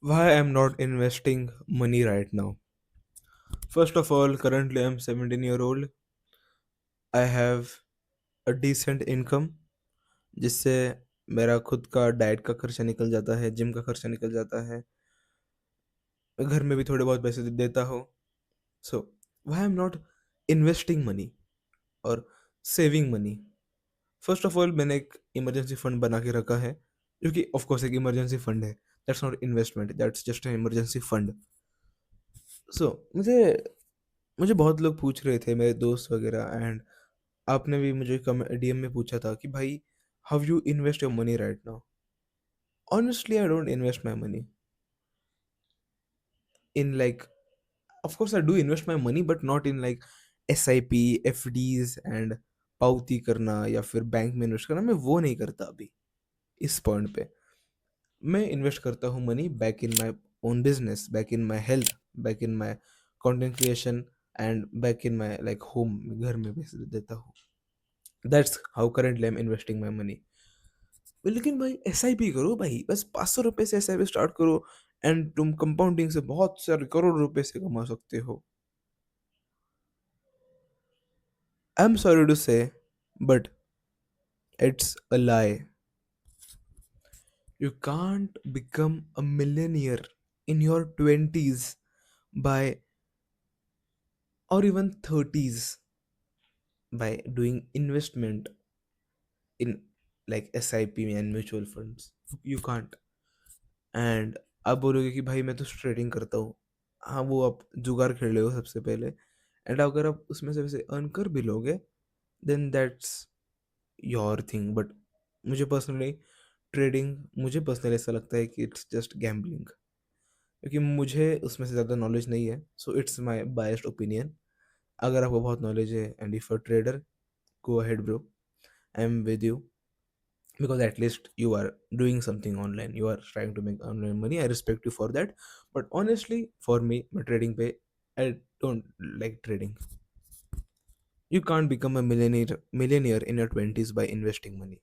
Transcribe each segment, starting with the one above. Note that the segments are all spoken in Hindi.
Why I'm not investing money right now? First of all, currently I'm 17-year-old. I have a decent income जिससे मेरा खुद का डाइट का खर्चा निकल जाता है, जिम का खर्चा निकल जाता है, मैं घर में भी थोड़े बहुत पैसे देता हूँ। So why I am not investing money और saving money? First of all मैंने एक इमरजेंसी फंड बना के रखा है, जो कि ऑफ कोर्स एक इमरजेंसी फंड है। That's not investment, that's just an emergency fund. So मुझे मुझे बहुत लोग पूछ रहे थे, मेरे दोस्त वगैरह, एंड आपने भी मुझे कम डीएम में पूछा था कि भाई, how you invest your money right now? Honestly I don't invest my money in like, of course I do invest my money but not in like SIP, FDs and पाउती करना या फिर बैंक में इन्वेस्ट करना। मैं वो नहीं करता अभी इस पॉइंट पे। मैं इन्वेस्ट करता हूँ money back in my own business, back in my health, back in my content creation and back in my like home. घर में पैसे देता हूँ। That's how currently I am investing my money. लेकिन भाई SIP करो भाई, बस 500 रुपए से SIP स्टार्ट करो एंड तुम कंपाउंडिंग से बहुत सारे करोड़ रुपए से कमा सकते हो। आई एम सॉरी टू से, but it's a lie. You can't become a millionaire in your 20s by, or even 30s, by doing investment in like SIP and mutual funds. You can't. And आप बोलोगे कि भाई मैं तो ट्रेडिंग करता हूँ। हाँ, वो आप जुगाड़ खेल रहे हो सबसे पहले, एंड अगर आप उसमें से वैसे अर्न कर भी लोगे, then that's your thing. But मुझे पर्सनली ऐसा लगता है कि इट्स जस्ट गैम्बलिंग, क्योंकि मुझे उसमें से ज़्यादा नॉलेज नहीं है। So it's my biased opinion. अगर आपको बहुत नॉलेज है and if trader, go ahead bro, I am with you, because at least you are doing something online, you are trying to make online money. I respect you for that. But honestly, for me, my trading pay, I don't like trading. You can't become a millionaire in your 20s by investing money.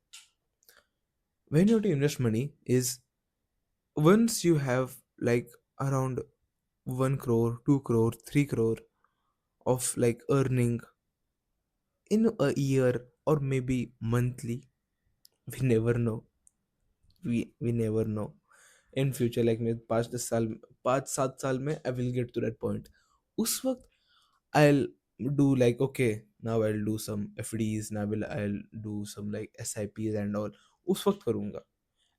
When you have to invest money is once you have like around 1 crore, 2 crore, 3 crore of like earning in a year or maybe monthly. We never know. We never know. In future like मैं 5-10 साल, 5-7 साल में I will get to that point. उस वक्त I do like okay, now I do some FDs, now I do some like SIPs and all. उस वक्त करूँगा,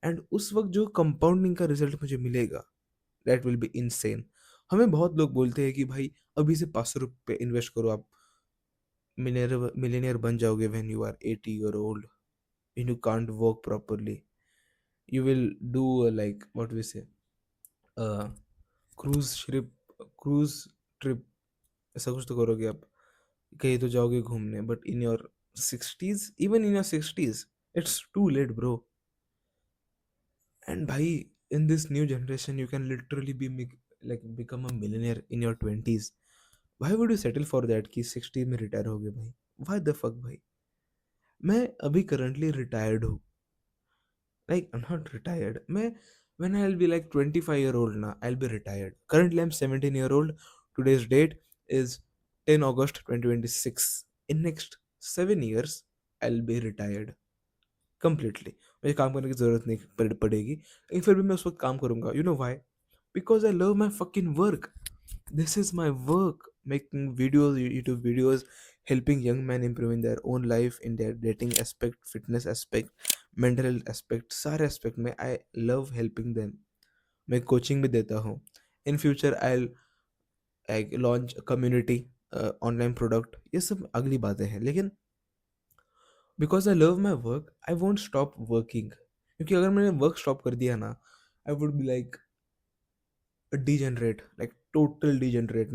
एंड उस वक्त जो कंपाउंडिंग का रिजल्ट मुझे मिलेगा, दैट विल बी इनसेन। हमें बहुत लोग बोलते हैं कि भाई अभी से 500 रुपये इन्वेस्ट करो, आप मिलेनियर बन जाओगे when you are 80 year old, when you can't work properly. You will do like what we say, cruise ship, cruise trip, ऐसा कुछ तो करोगे आप, कहीं तो जाओगे घूमने, but in your 60s, even in your 60s, it's too late bro. And भाई, in this new generation you can literally be like become a millionaire in your 20s। भाई would you settle for that कि 60 में रिटायर हो गए भाई? व्हाई द फक भाई? मैं अभी करंटली रिटायर्ड हूँ, like I'm not retired. मैं when I'll be like 25 year old na, I'll be retired. Currently I'm 17 year old. Today's date is 10 August 2026. In next 7 years I'll be retired completely. मुझे काम करने की जरूरत नहीं पड़ेगी, लेकिन फिर भी मैं उस वक्त काम करूंगा। You know why? Because I love my fucking work. This is my work. Making videos, YouTube videos, helping young men improving their own life in their dating aspect, fitness aspect, mental health aspect, सारे aspect में I love helping them. मैं कोचिंग भी देता हूँ। In future I like launch community, online product, ये सब अगली बातें हैं, लेकिन because I love my work I won't stop working. क्योंकि अगर मैंने वर्क स्टॉप कर दिया ना, I would be like degenerate, like total degenerate.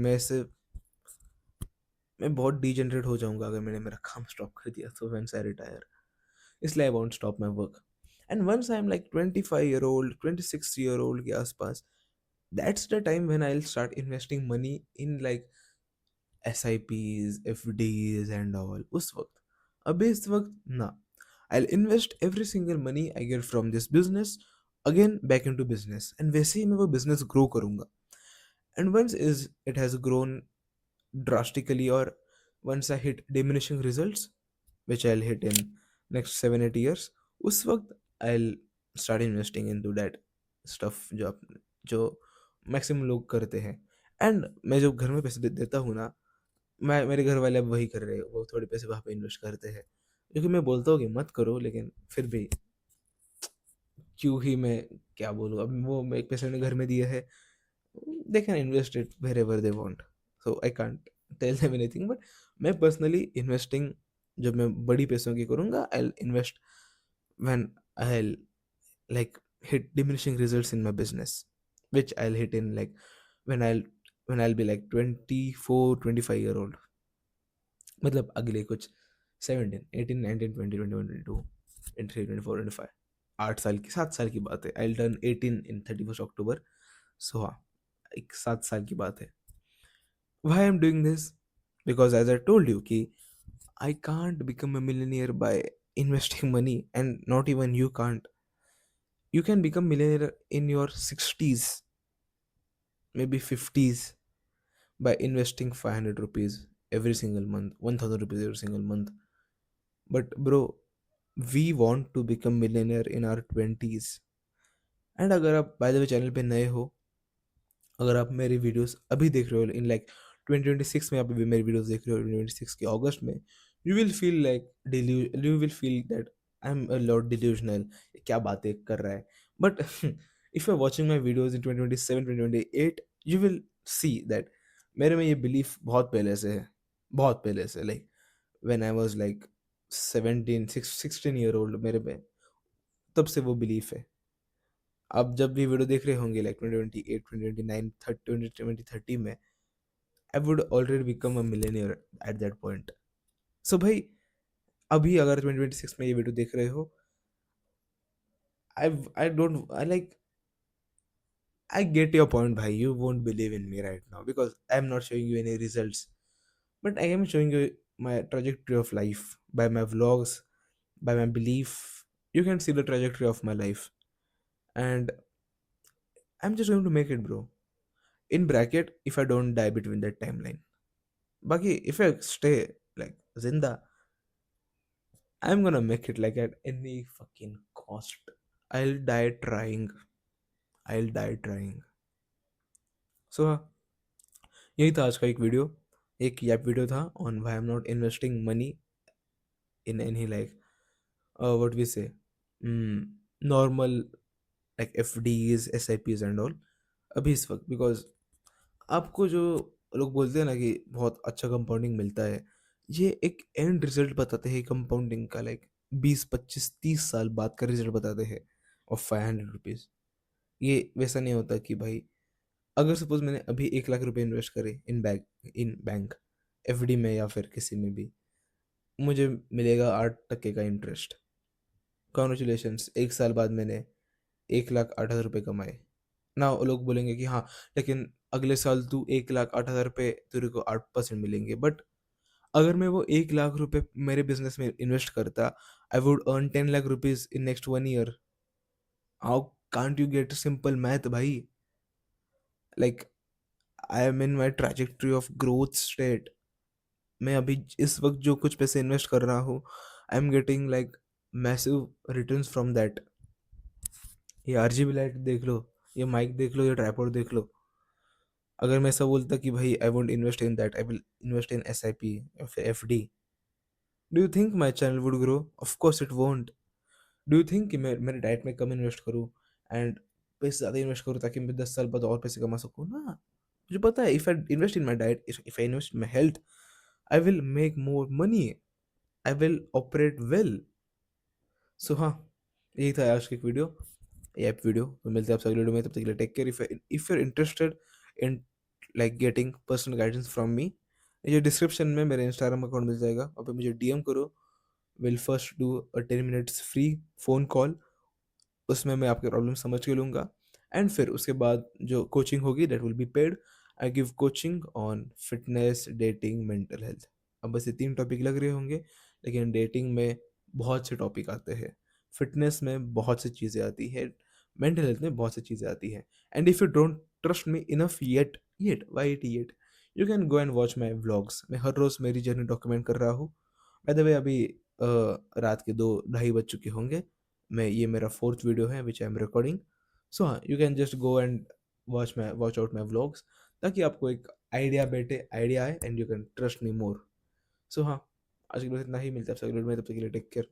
मैं बहुत डीजेनरेट हो जाऊंगा अगर मैंने मेरा काम स्टॉप कर दिया तो वंस आई रिटायर। इसलिए I want stop my work. And once I am like 25 year old, 26 year old के आसपास, that's the time when I will start investing money in like SIPs, FDs and all. उस वक्त, अभी इस वक्त ना। I invest every single money I get from this business again back into business, and वैसे ही मैं वो बिजनेस ग्रो करूंगा. And once is it has grown drastically, or once I hit diminishing results, which I'll hit in next 7-8 years, उस वक्त I'll start investing into that stuff जो मैक्सिमम लोग करते हैं. एंड मैं जो घर में पैसे देता हूँ ना, मैं मेरे घर वाले अब वही कर रहे हैं, वो थोड़े पैसे वहाँ पे इन्वेस्ट करते हैं, क्योंकि मैं बोलता हूँ कि मत करो, लेकिन फिर भी क्यों ही मैं क्या बोलूँ. अब वो एक पैसे ने घर में दिया है, they can invest it wherever they want, so I can't tell them anything. But मैं personally investing जब मैं बड़ी पैसों की करूँगा, I'll invest when I'll like hit diminishing results in my business, which I'll hit in like when I'll when I'll be like 24-25 year old. मतलब अगले कुछ 17 18 19 20 21 22 23 24 25 8 साल की 7 साल की बात है. I'll turn 18 in 31st October. So हाँ, एक 7 साल की बात है. Why I'm doing this? Because as I told you कि I can't become a millionaire by investing money, and not even you can't. You can become millionaire in your 60s, maybe 50s, by investing 500 rupees every single month, 1000 rupees every single month. But bro, we want to become millionaire in our 20s. And अगर आप by the way चैनल पे नए हो, अगर आप मेरी वीडियोस अभी देख रहे हो इन लाइक 2026 में, आप अभी मेरी वीडियोस देख रहे हो 2026 के अगस्त में, you will feel like you will feel that I am a lot delusional, क्या बातें कर रहा है. But if you are watching my videos in 2027 2028, you will see that मेरे में ये बिलीफ बहुत पहले से है, बहुत पहले से, like when I was like 16 old, मेरे में तब से वो बिलीफ है. आप जब भी वीडियो देख रहे होंगे लाइक 2028 2029 2030 में, I would already become a millionaire at that point. So भाई, अभी अगर 2026 में ये वीडियो देख रहे हो, I don't I like I get your point भाई. You won't believe in me right now because I am not showing you any results, but I am showing you my trajectory of life by my vlogs, by my belief. You can see the trajectory of my life, and I'm just going to make it, bro. In bracket, if I don't die between that timeline. Baki, if I stay like Zinda, I'm gonna make it like at any fucking cost. I'll die trying. I'll die trying. So हाँ, यही था आज का एक वीडियो. एक यैप वीडियो था on why I am not investing money in any like what we say normal like FDs SIPs and all अभी इस वक्त. बिकॉज आपको जो लोग बोलते हैं ना कि बहुत अच्छा कंपाउंडिंग मिलता है, ये एक एंड रिजल्ट बताते हैं कंपाउंडिंग का, लाइक 20 25 30 साल बाद का रिजल्ट बताते हैं ऑफ 500 रुपीज़. ये वैसा नहीं होता कि भाई अगर सपोज मैंने अभी 1 लाख रुपए इन्वेस्ट करे इन बैंक एफ डी में या फिर किसी में भी, मुझे मिलेगा 8% का इंटरेस्ट. कॉन्ग्रेचुलेशंस, 1 साल बाद मैंने 1,08,000 रुपये कमाए ना. लोग बोलेंगे कि हाँ, लेकिन अगले साल तू 1,08,000 रुपये तेरे को 8% मिलेंगे. बट अगर मैं वो 1 लाख रुपए मेरे बिजनेस में इन्वेस्ट करता, I would earn 10 lakh rupees in next 1 year. How can't you get simple math भाई? Like I am in my trajectory of growth state. मैं अभी इस वक्त जो कुछ पैसे इन्वेस्ट कर रहा हूँ, I am getting like massive returns from that. ये आरजीबी लाइट देख लो, ये माइक देख लो, ये ट्राइपॉड देख लो. अगर मैं ऐसा बोलता कि भाई I won't invest in that, I will invest in S I P या फिर F D, do you think my channel would grow? Of course it won't. Do you think कि मैं मेरे डाइट में कम इन्वेस्ट करूँ एंड पैसे ज़्यादा इन्वेस्ट करूँ ताकि मैं 10 साल बाद और पैसे कमा सकूँ ना? मुझे पता है, if I invest in my diet, if I invest in my health, I will make more money, I will operate well. So हाँ, यही था आज की एक वीडियो, ऐप वीडियो. तो मिलते हैं आपसे अगले वीडियो में. तब तक के लिए take care. If you are interested in like getting personal guidance from me, ये डिस्क्रिप्शन में मेरा इंस्टाग्राम अकाउंट मिल जाएगा, वहाँ पे मुझे डीएम करो. Will first do a 10 minutes free phone call. उसमें मैं आपकी प्रॉब्लम समझ के लूँगा, एंड फिर उसके बाद जो कोचिंग होगी that will be paid. I give coaching on fitness, dating, mental health. अब बस ये 3 टॉपिक लग रहे होंगे, लेकिन डेटिंग में बहुत से टॉपिक आते हैं, फिटनेस में बहुत सी चीज़ें आती है, मेंटल हेल्थ में बहुत सी चीज़ें आती हैं। And if you don't trust me enough yet, why it yet, you can go and watch my vlogs. मैं हर रोज़ मेरी जर्नी डॉक्यूमेंट कर रहा हूँ। बाय द वे अभी रात के 2 ढाई बज चुके होंगे। मैं ये मेरा 4th वीडियो है which I am recording. So हाँ, you can just go and watch out my vlogs, ताकि आपको एक आइडिया आए and you can trust me more. So हाँ, आज के लिए इतना ही। मिलते हैं आपसे अगले वीडियो में, तब तक के लिए टेक केयर।